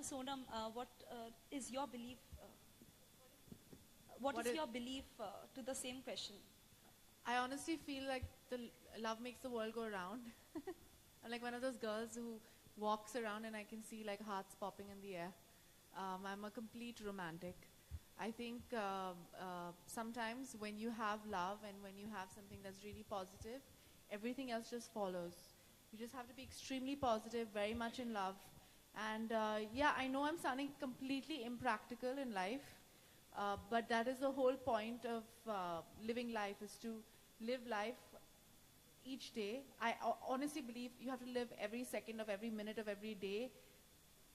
So Sonam, what is your belief? What is your belief to the same question? I honestly feel like love makes the world go round. I'm like one of those girls who walks around and I can see like hearts popping in the air. I'm a complete romantic. I think sometimes when you have love and when you have something that's really positive, everything else just follows. You just have to be extremely positive, very much in love. And yeah, I know I'm sounding completely impractical in life, but that is the whole point of living life, is to live life each day. I honestly believe you have to live every second of every minute of every day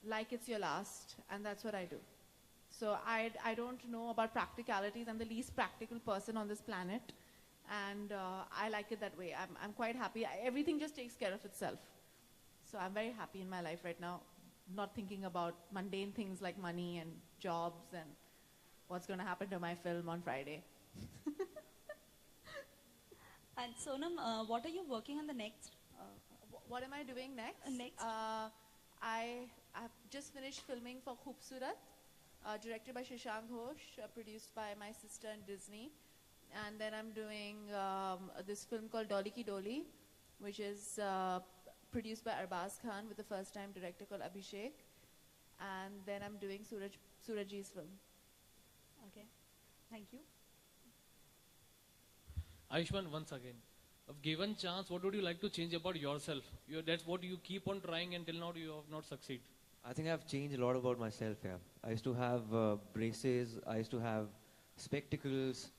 like it's your last, and that's what I do. So I don't know about practicalities. I'm the least practical person on this planet, and I like it that way. I'm quite happy. Everything just takes care of itself. So I'm very happy in my life right now, not thinking about mundane things like money and jobs and what's going to happen to my film on Friday. And Sonam, what are you working on the next? What am I doing next? Next. I've just finished filming for Khoobsurat, directed by Shashank Ghosh, produced by my sister and Disney. And then I'm doing this film called Dolly Ki Doli, which is produced by Arbaz Khan with the first-time director called Abhishek. And then I'm doing Surajji's film. Okay, thank you. Ayushmann, once again, if given chance, what would you like to change about yourself? That's what you keep on trying until now you have not succeed. I think I've changed a lot about myself. Yeah, I used to have braces. I used to have spectacles.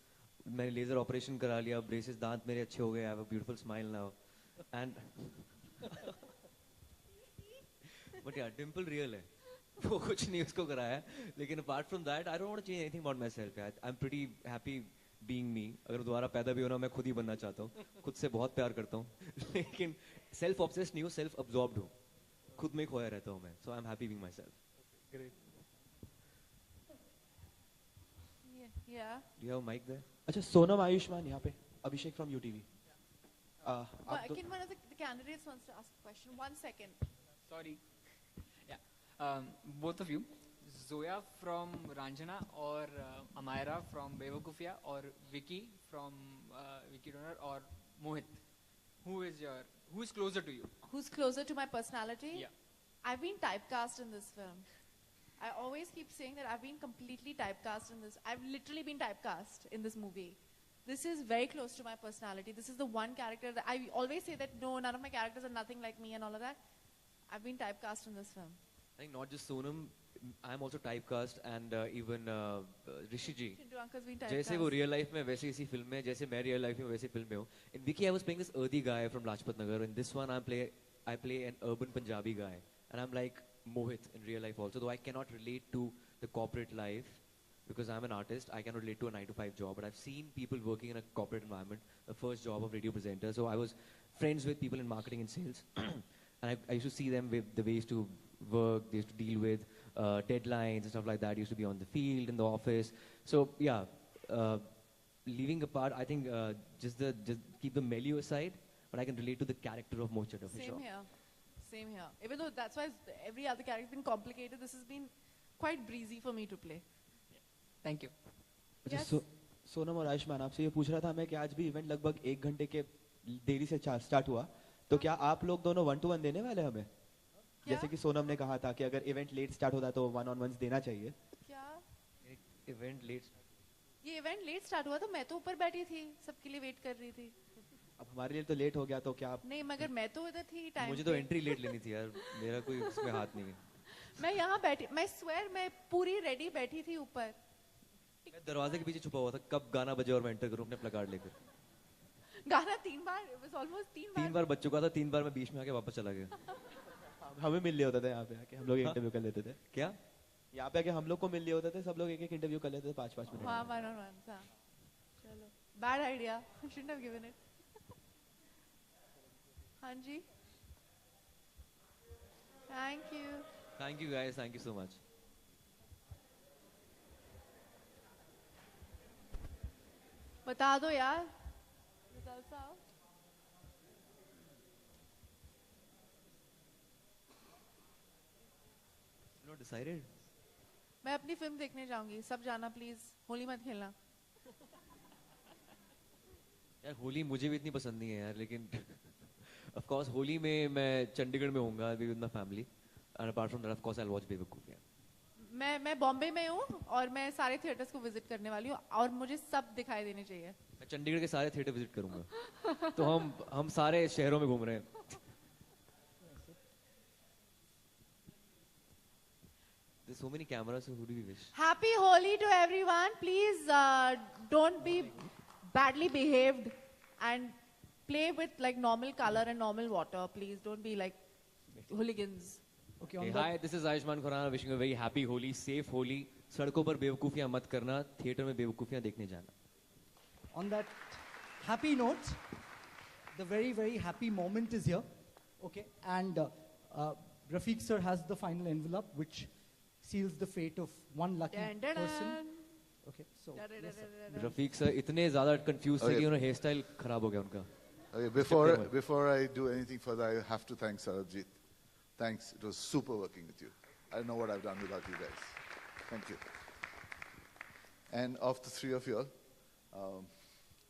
मैंने laser operation करा लिया. Braces दांत मेरे अच्छे हो गए. I have a beautiful smile now. And but yeah, dimple real है. वो कुछ नहीं उसको कराया. लेकिन apart from that, I don't want to change anything about myself. Yeah. I'm pretty happy being me. अगर दोबारा पैदा भी होना मैं खुद ही बनना चाहता हूँ. खुद से बहुत प्यार करता हूँ. लेकिन self obsessed नहीं हूँ, self absorbed हूँ. खुद में खोया रहता हूँ मैं. So I'm happy being myself. Great. Yeah. Do you have a mic there? अच्छा सोनम आयुष्मान यहाँ पे अभिषेक from UTV. Can one of the candidates wants to ask a question? 1 second. Sorry. Yeah. Both of you. Zoya from Ranjana or Amaira from Bewakufia or Vicky from Vicky Donor or Mohit? Who is closer to you? Who's closer to my personality? Yeah. I've been typecast in this film. I always keep saying that I've been completely typecast in this. I've literally been typecast in this movie. This is very close to my personality. This is the one character that I always say that no, none of my characters are nothing like me and all of that. I've been typecast in this film. I think not just Sonam, I'm also typecast and even Rishi ji. Chintu uncle's been typecast. जैसे वो real life में वैसे इसी film में जैसे मैं real life में वैसे film में हूँ. In Vicky I was playing this earthy guy from Lajpat Nagar. In this one I play an urban Punjabi guy, and I'm like Mohit in real life also. Though I cannot relate to the corporate life because I'm an artist, I cannot relate to a 9-to-5 job. But I've seen people working in a corporate environment, the first job of radio presenter. So I was friends with people in marketing and sales, and I used to see them with the ways to work. They used to deal with deadlines and stuff like that. Used to be on the field, in the office. So yeah, leaving apart, I think just keep the milieu aside, but I can relate to the character of Mohit Chadha for sure. Same here. Same here. Even though that's why every other character has been complicated, this has been quite breezy for me to play. Thank you. अच्छा Yes. Sonam और आयुष्मान आपसे ये पूछ रहा था मैं कि आज भी इवेंट लगभग 1 घंटे के देरी से स्टार्ट हुआ तो क्या आप लोग दोनों 1-to-1 देने वाले हमें जैसे कि सोनम ने कहा था कि अगर इवेंट लेट स्टार्ट होता तो 1-on-1s देना चाहिए क्या Event late. ये इवेंट लेट स्टार्ट हुआ तो मैं तो ऊपर बैठी थी, सबके लिए वेट कर रही थी. अब हमारे लिए तो लेट हो गया तो क्या आप नहीं मगर मैं तो इधर थी टाइम मुझे तो एंट्री लेट लेनी थी यार. मेरा कोई उसमें हाथ नहीं है. मैं यहाँ बैठी, मैं स्वेर मैं पूरी रेडी बैठी थी ऊपर. मैं दरवाजे के पीछे छुपा हुआ था कब गाना बजे और मैं एंटर करूं अपने प्लेकार्ड लेकर. गाना 3 बार, it was almost 3 बार. 3 बार बज चुका था. 3 बार मैं बीच में आके वापस चला गया. हमें मिल लिया होता था यहाँ पे आके हम लोग इंटरव्यू कर लेते थे. क्या यहाँ पे आके हम लोग को मिल लिया होता था सब लोग एक इंटरव्यू कर लेते थे 5-5 मिनट. हाँ 1-on-1 हाँ. चलो bad idea, shouldn't have given it. हाँ जी. Thank you. Thank you guys. Thank you so much. बता दो यार. Results out. Not decided. मैं अपनी फिल्म देखने जाऊंगी, सब जाना प्लीज, होली मत खेलना. यार होली मुझे भी इतनी पसंद नहीं है यार, लेकिन of course होली में मैं चंडीगढ़ में होऊंगा, I'll be with my family, and apart from that of course I'll watch बेवकूफिया. मैं बॉम्बे में हूँ और मैं सारे थिएटर्स को विजिट करने वाली हूँ और मुझे सब दिखाई देने चाहिए. मैं चंडीगढ़ के सारे थिएटर विजिट करूंगा. तो हम सारे शहरों में घूम रहे हैं. There's so many cameras, so who do we wish? Happy Holi to everyone. Please don't be badly behaved and play with like normal color and normal water. Please don't be like hooligans. Okay, Hey, on that, hi, this is Ayushmann Khurrana wishing you a very happy Holi, safe Holi. सड़कों पर बेवकूफियां मत करना, theatre में बेवकूफियां देखने जाना. on that happy note, the very, very happy moment is here. Okay, and Rafiq sir has the final envelope which seals the fate of one lucky Dun, dun, person. dun. Okay, so Dun, dun, yes, dun, sir. dun, dun. Rafiq sir इतने ज्यादा confuse थे Okay. कि उन्होंने hair style खराब हो गया उनका. Okay, September. before I do anything further, I have to thank Sarabjit. Thanks. It was super working with you. I don't know what I've done without you guys. Thank you. And of the three of you all,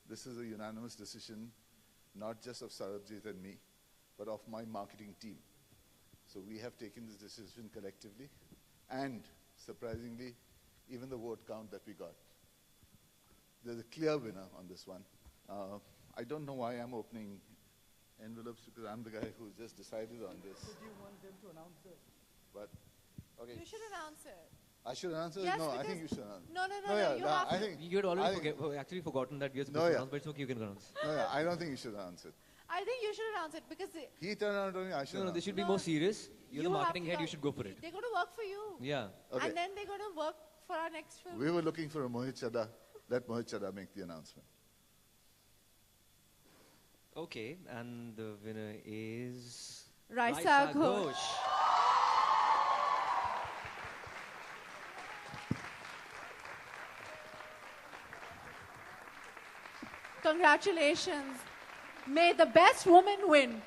this is a unanimous decision, not just of Sarabjit and me, but of my marketing team. So we have taken this decision collectively, and surprisingly, even the vote count that we got. There's a clear winner on this one. I don't know why I'm opening envelopes because I'm the guy who just decided on this. Do you want them to announce the But okay, You should announce it. I should answer. Yes, No, I because- think you should answer. No, no, no, No, no, yeah, you no, have I to. think You had already I- actually forgotten that we are supposed No, to yeah. announce, but it's okay, you can announce. No, yeah, I don't think you should answer. I think you should announce it because He turned around and told me I should. No, no, announce this should it. be more serious. You're the have marketing to head, you like- should go for it. They're going to work for you. Yeah. Okay. And then they're going to work for our next film. We were looking for a Mohit Chadha. Let Mohit Chadha make the announcement. Okay, and the winner is Raisa Ghosh. Congratulations. May the best woman win.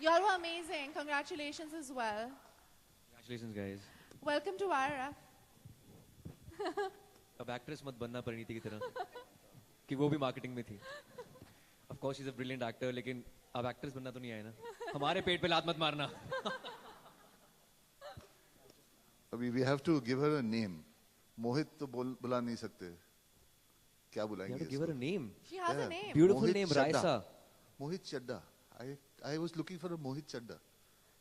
You all were amazing. Congratulations as well. Congratulations, guys. Welcome to IRF. अब actress मत बनना परिणीति की तरह कि वो भी marketing में थी. Of course she's a brilliant actor, लेकिन अब एक्ट्रेस बनना तो नहीं आया ना. हमारे पेट पे लात मत मारना. We have to give her a name. Mohit तो बुला नहीं सकते. क्या You बुलाएंगे have to give her a इसको? name. She has Yeah. a name. Beautiful Mohit name, Chadha. Raisa. Mohit Chadha. I was looking for a Mohit Chadha.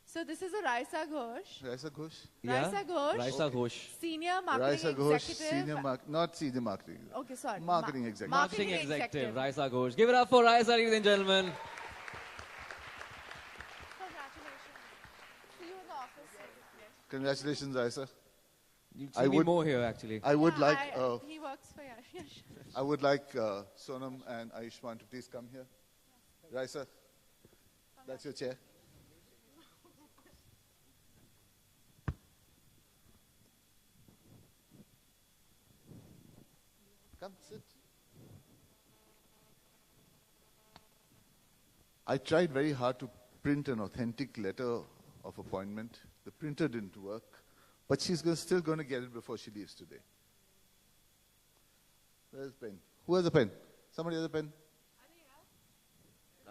So this is a Raisa Ghosh. Raisa Ghosh. Yeah? Raisa Ghosh. Raisa Ghosh. Senior marketing Raisa Ghosh, executive. not senior marketing. Okay, sorry. Marketing executive. Marketing executive, Raisa Ghosh. Give it up for Raisa, ladies and gentlemen. Congratulations. See you in the office. Congratulations, Raisa. You'll I see me would- more here, actually. I would Yeah, like. he works for Yash. I would like Sonam and Ayushman to please come here. Raisa, that's your chair. Come sit. I tried very hard to print an authentic letter of appointment. The printer didn't work, but she's still going to get it before she leaves today. Where's the pen? Who has a pen? Somebody has a pen?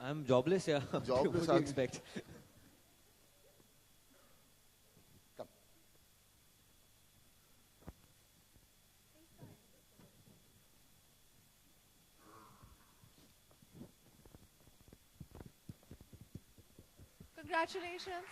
I'm jobless, yeah. Jobless, What do are you you? expect? Come. Congratulations.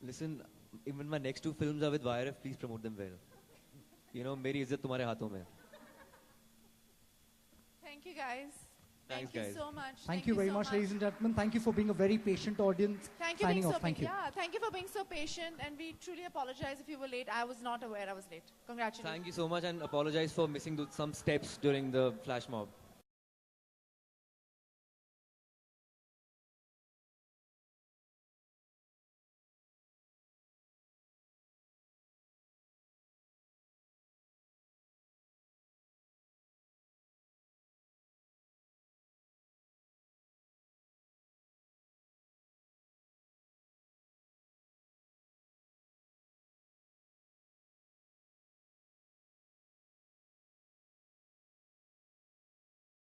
Listen, even my next two films are with YRF, please promote them well. You know, मेरी इज्जत तुम्हारे हाथों में है. Thank you, guys. Thanks, Thank you guys. so much. Thank you very so much, ladies and gentlemen. Thank you for being a very patient audience. Thank you, Signing being off. so Thank you. Yeah, thank you for being so patient, and we truly apologize if you were late. I was not aware I was late. Congratulations. Thank you so much and apologize for missing some steps during the flash mob.